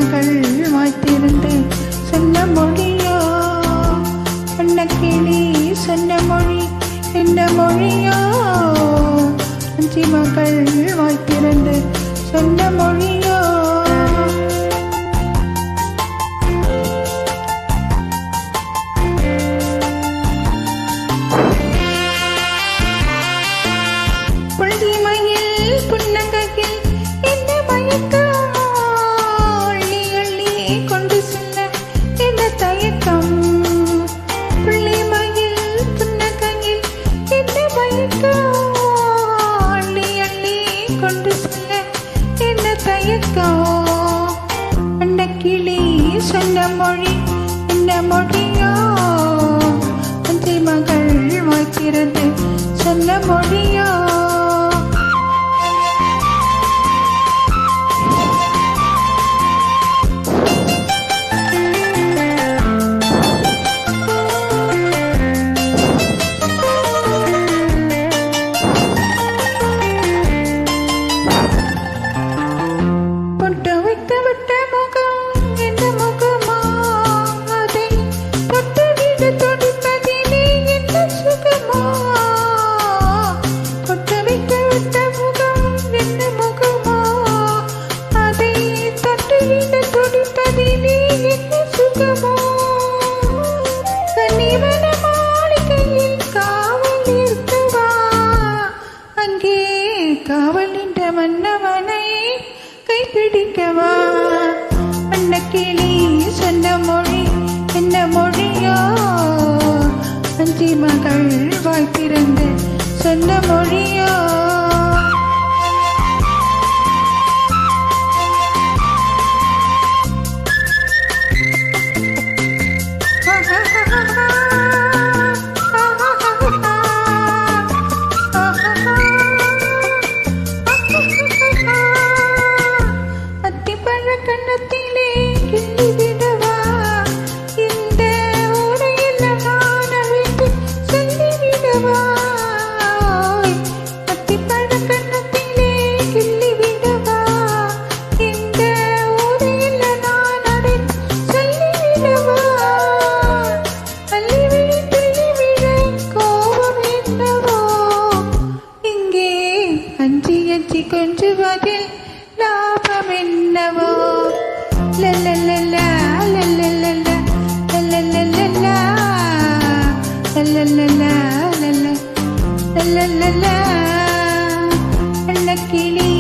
மகள் வாய்த்திருந்து சொன்ன மொழியோ அன்னக்கிளி சொன்ன மொழி என்ன மொழியோ அஞ்சி மகள் வாய்த்திருந்து சொன்ன மொழியோ அன்னக்கிளி சொன்ன மொழி என்ன மொழியோ அஞ்சை மகள் வாய்க்கிறது சொன்ன மொழியோ காவலின்ற மன்னவனை கைப்பிடிக்கவா அன்னக்கிளி சொன்ன மொழி என்ன மொழியோ அஞ்சி மகள் வாய்ப்பிறந்து சொன்ன மொழியோ கொஞ்சுவதில் லாபம் என்னவோ லல்லல்லா லல்லல்லா லல்லல்லா லல்லல்லா லல்லல்லா அன்னக்கிளி